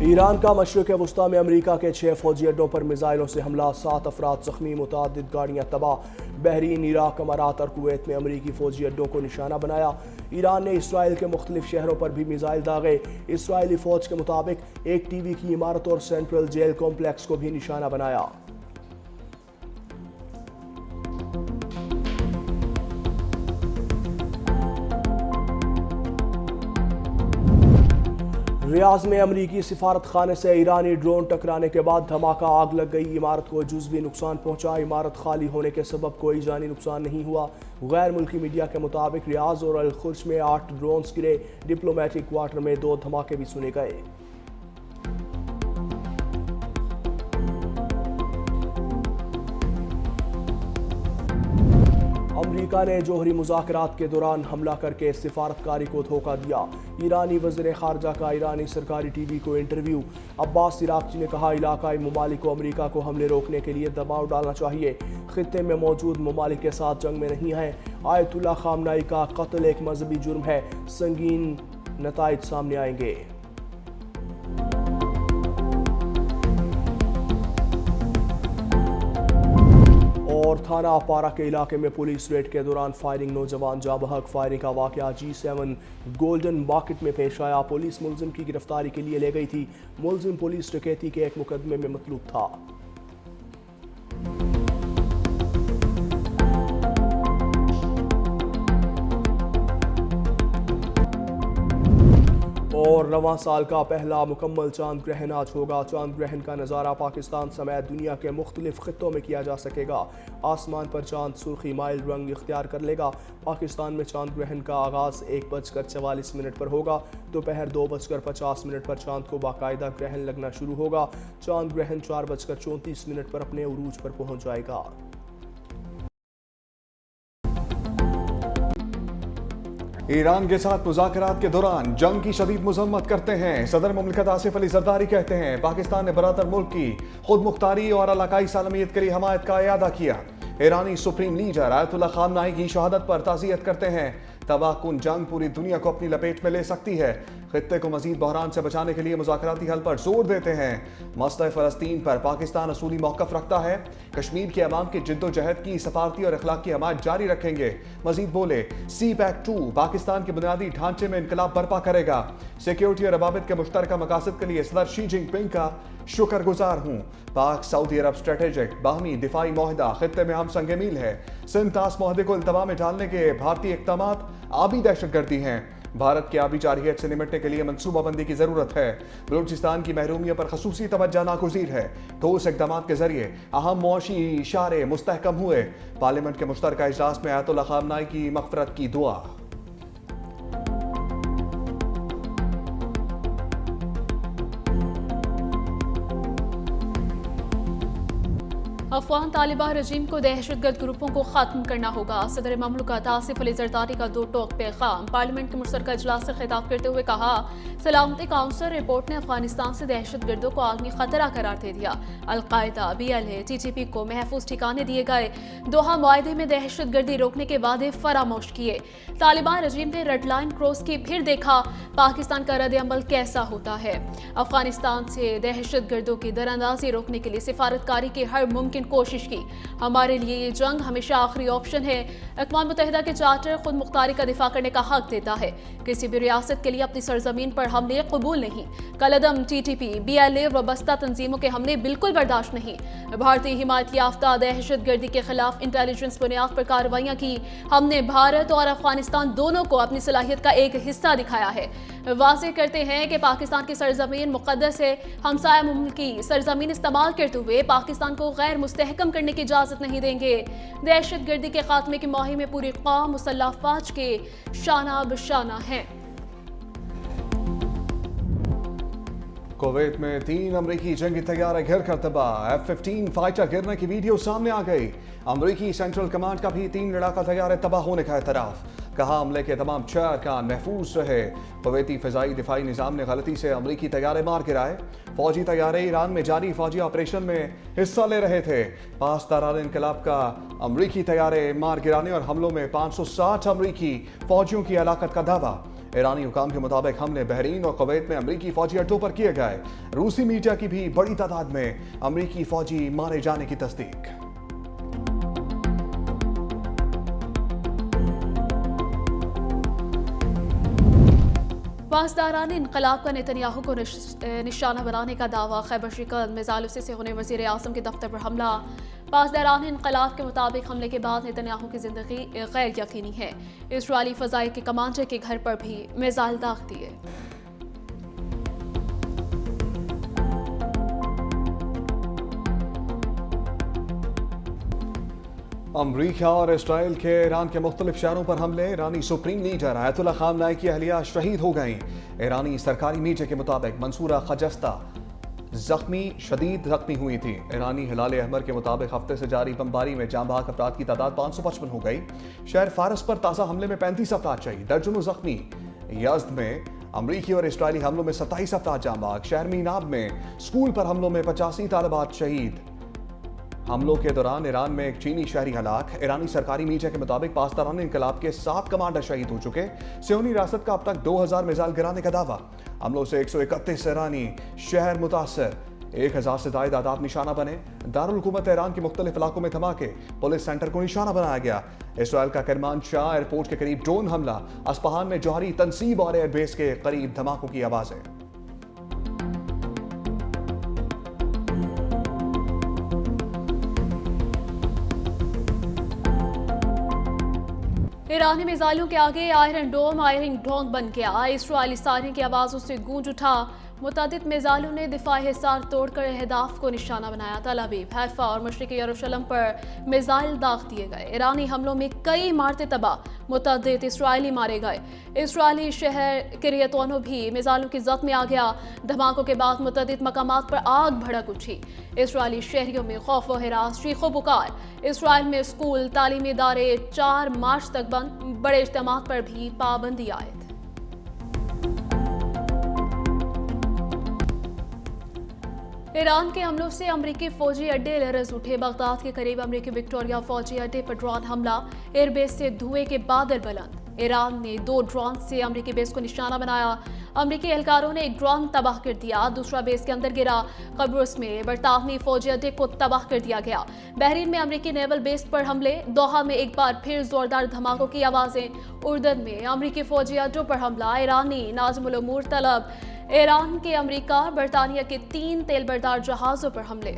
Iran का मशरिक़ वस्ता में अमरीका के 6 फौजी अड्डों पर मिसाइलों से हमला, 7 अफराद ज़ख्मी, मुतअद्दिद गाड़ियाँ तबाह। बहरीन, इराक, अमारात और कुवैत में अमरीकी फौजी अड्डों को निशाना बनाया। ईरान ने इसराइल के मुख्तलिफ शहरों पर भी मिसाइल दागे। इसराइली फ़ौज के मुताबिक एक टीवी की इमारत और सेंट्रल जेल कॉम्प्लेक्स को भी निशाना बनाया। रियाज में अमरीकी सिफारत खाने से ईरानी ड्रोन टकराने के बाद धमाका, आग लग गई। इमारत को जुज़वी नुकसान पहुंचा। इमारत खाली होने के सबब कोई जानी नुकसान नहीं हुआ। गैर मुल्की मीडिया के मुताबिक रियाज और अल खुर्ज में 8 ड्रोन्स गिरे। डिप्लोमेटिक क्वार्टर में 2 धमाके भी सुने गए। अमरीका ने जोहरी मुज़ाकरात के दौरान हमला करके सिफारतकारी को धोखा दिया। ईरानी वज़ीर ख़ारजा का ईरानी सरकारी टीवी को इंटरव्यू। अब्बास इराक़ची ने कहा, इलाकाई ममालिक को अमरीका को हमले रोकने के लिए दबाव डालना चाहिए। ख़ित्ते में मौजूद ममालिक के साथ जंग में नहीं हैं। आयतुल्ला ख़ामनाई का कत्ल एक मजहबी जुर्म है, संगीन नताइज सामने आएंगे। और थाना अपारा के इलाके में पुलिस रेड के दौरान फायरिंग, नौजवान जाँ बहक। फायरिंग का वाक़या G7 गोल्डन मार्केट में पेश आया। पुलिस मुलजिम की गिरफ्तारी के लिए ले गई थी। मुलजिम पुलिस डकैती के एक मुकदमे में मतलूब था। और रवां साल का पहला मुकम्मल चांद ग्रहण आज होगा। चांद ग्रहण का नज़ारा पाकिस्तान समेत दुनिया के मुख्तलिफ खित्तों में किया जा सकेगा। आसमान पर चांद सुर्खी माइल रंग इख्तियार कर लेगा। पाकिस्तान में चांद ग्रहण का आगाज़ 1:44 पर होगा। दोपहर 2:50 पर चांद को बाकायदा ग्रहण लगना शुरू होगा। चांद ग्रहण 4:34 पर अपने उरूज पर पहुँच जाएगा। ईरान के साथ मुज़ाकरात के दौरान जंग की शदीद मज़म्मत करते हैं। सदर मुमलिकत आसिफ अली ज़रदारी कहते हैं, पाकिस्तान ने बरातर मुल्क की खुद मुख्तारी और इलाकाई सालमियत के लिए हमायत का इयादा किया। ईरानी सुप्रीम लीडर आयतुल्ला ख़ामनाई की शहादत पर ताज़ियत करते हैं। तबाहकुन जंग पूरी दुनिया को अपनी लपेट में ले सकती है। खित्ते को मजीद बहरान से बचाने के लिए मुज़ाकराती हल पर जोर देते हैं। मसला फ़लस्तीन पर पाकिस्तान असूली मौक़िफ़ रखता है। कश्मीर के अवाम की जिद्दोजहद की सफारती और अखलाकी हमायत जारी रखेंगे। मजीद बोले, CPEC-2 पाकिस्तान के बुनियादी ढांचे में इनकलाब बर्पा करेगा। सिक्योरिटी और रवाबित के मुश्तरका मकासद के लिए सदर शी जिनपिंग का शुक्रगुजार हूँ। पाक सऊदी अरब स्ट्रेटेजिक बाहमी दिफाई माहिदा खित्ते में हम संग मील है। सिंध तास माहदे को इल्तवा में डालने के भारतीय इक़दामात आबी दहशतगर्दी हैं। भारत की आबी जारहियत से निपटने के लिए मनसूबाबंदी की जरूरत है। बलूचिस्तान की महरूमियों पर खसूसी तवज्जो नागुज़ीर है। ठोस इक़दामात के जरिए अहम मुआशी इशारे मुस्तहकम हुए। पार्लियामेंट के मुश्तरका इजलास में आयतुल्ला ख़ामनाई की मग़फ़िरत की दुआ। अफगान तालिबान रजीम को दहशतगर्द ग्रुपों को खत्म करना होगा। सदर ममलकत आसिफ अली ज़रदारी का 2 टोक पैगाम। पार्लियामेंट के मुश्तरका इजलास से खिताब करते हुए कहा, सलामती काउंसिल रिपोर्ट ने अफगानिस्तान से दहशतगर्दों को आलमी खतरा करार दे दिया। अलकायदा, BLA, TTP को महफूज ठिकाने दिए गए। दोहा मुआहदे में दहशतगर्दी रोकने के वादे फरामोश किए। तालिबान रजीम ने रेड लाइन क्रॉस की, फिर देखा पाकिस्तान का रद्द अमल कैसा होता है। अफगानिस्तान से दहशतगर्दों की दरअंदाजी रोकने के लिए सिफारतकारी की हर मुमकिन कोशिश की। हमारे लिए ये जंग हमेशा आखिरी ऑप्शन है। अक़वाम मुत्तहिदा के चार्टर खुद मुख्तारी का दिफा करने का हक देता है। किसी भी रियासत के लिए अपनी सरजमीन पर हमले कबूल नहीं। कलअदम, TTP, BLA वबस्ता तंजीमों के हमले बिल्कुल बर्दाश्त नहीं। भारतीय हिमायत याफ्ता दहशतगर्दी के खिलाफ इंटेलिजेंस बुनियाद पर कार्रवाइयाँ की। हमने भारत और अफगानिस्तान दोनों को अपनी सलाहियत का एक हिस्सा दिखाया है। वाज़ेह करते हैं कि पाकिस्तान की सरजमीन मुक़द्दस है। हमसाया मुल्क की सरजमीन इस्तेमाल करते हुए पाकिस्तान को गैर मुस्तहकम करने की इजाज़त नहीं देंगे। दहशतगर्दी के खात्मे की मुहिम में पूरी कौम मुसल्लह अफ़वाज के शाना बशाना है। कुवैत में 3 अमरीकी जंगी तैयारे घिर कर तबाह। F-15 फाइटर गिरने की वीडियो सामने आ गई। अमरीकी सेंट्रल कमांड का भी 3 लड़ाका तैयारे तबाह होने का एतराफ़। कहा, हमले के तमाम 4 अरकान महफूज रहे। कुवैती फ़िज़ाई दिफाई निज़ाम ने गलती से अमरीकी तैयारे मार गिराए। फौजी तैयारे ईरान में जारी फौजी ऑपरेशन में हिस्सा ले रहे थे। पास दौरान इनकलाब का अमरीकी तैयारे मार गिराने और हमलों में 560 अमरीकी फौजियों की हलाकत का दावा। ईरानी हुकाम के मुताबिक हमले बहरीन और कुवैत में अमरीकी फौजी अड्डों पर किए गए। रूसी मीडिया की भी बड़ी तादाद में अमरीकी फौजी मारे जाने की तस्दीक। पासदारान इनकलाब का नेतन्याहू को निशाना बनाने का दावा। खैबर शिकल मिसाइलों से होने वज़ीर आज़म के दफ्तर पर हमला। पासदारान इनकलाब के मुताबिक हमले के बाद नेतन्याहू की जिंदगी गैर यकीनी है। इजरायली फ़ज़ाई के कमांडर के घर पर भी मिसाइल दाग दिए। अमरीका और इसराइल के ईरान के मुख्तलिफ शहरों पर हमले। ईरानी सुप्रीम लीडर आयतुल्लाह खामनाई की अहलिया शहीद हो गई। ईरानी सरकारी मीडिया के मुताबिक मंसूरा खजस्ता शदीद जख्मी हुई थी। ईरानी हिलाल अहमर के मुताबिक हफ्ते से जारी बमबारी में जाँ बहक अफराद की तादाद 555 हो गई। शहर फारस पर ताज़ा हमले में 35 अफराद शहीद, दर्जनों जख्मी। यज़्द में अमरीकी और इसराइली हमलों में 27 अफराद जाँ बहक। शहर मीनाब में स्कूल पर हमलों में 85 तालिबात शहीद। हमलों के दौरान ईरान में एक चीनी शहरी हलाक। ईरानी सरकारी मीडिया के मुताबिक पासदारान इनकलाब के 7 कमांडर शहीद हो चुके। सियोनी रियासत का अब तक 2000 मिसाइल गिराने का दावा। हमलों से 131 ईरानी शहर मुतासर, 1000 से ज्यादा आदात निशाना बने। दारुल हुकूमत ईरान के मुख्तलिफ इलाकों में धमाके, पुलिस सेंटर को निशाना बनाया गया। इसराइल का करमान शाह एयरपोर्ट के करीब ड्रोन हमला। अस्पहान में जौहरी तनसीब और एयरबेस के करीब धमाकों की आवाजें। ईरानी मिसाइलों के आगे आयरन डोम बन गया। इसराइली सायरन की आवाज़ों से गूंज उठा। मुतअद्दिद मिसाइलों ने दिफाई हिसार तोड़कर अहदाफ को निशाना बनाया। तल अवीव, हैफा और मशरिकी यरूशलेम पर मिसाइल दाग दिए गए। ईरानी हमलों में कई इमारतें तबाह, मुतअद्दिद इसराइली मारे गए। इसराइली शहर किरियतोनो भी मिसाइलों की जद में आ गया। धमाकों के बाद मुतअद्दिद मकामात पर आग भड़क उठी। इसराइली शहरियों में खौफ व हिरास, चीखो पुकार। इसराइल में स्कूल, तालीमी इदारे 4 मार्च तक बंद। बड़े इज्तिमात पर भी पाबंदी आयद। ईरान के हमलों से अमरीकी फौजी अड्डे लरज़ उठे। बगदाद के करीब अमरीकी विक्टोरिया फौजी अड्डे पर ड्रोन हमला। एयरबेस से धुएं के बादल बुलंद। ईरान ने 2 ड्रोन से अमरीकी बेस को निशाना बनाया। अमरीकी एहलकारों ने एक ड्रोन तबाह कर दिया, दूसरा बेस के अंदर गिरा। कब्रुस में बरतानवी फौजी अड्डे को तबाह कर दिया गया। बहरीन में अमरीकी नेवल बेस पर हमले। दोहा में एक बार फिर जोरदार धमाकों की आवाजें। उर्दन में अमरीकी फौजी अड्डों पर हमला। ईरानी नाज़िमुल उमूर तलब। ईरान के अमरीका बरतानिया के 3 तेल बरदार जहाजों पर हमले।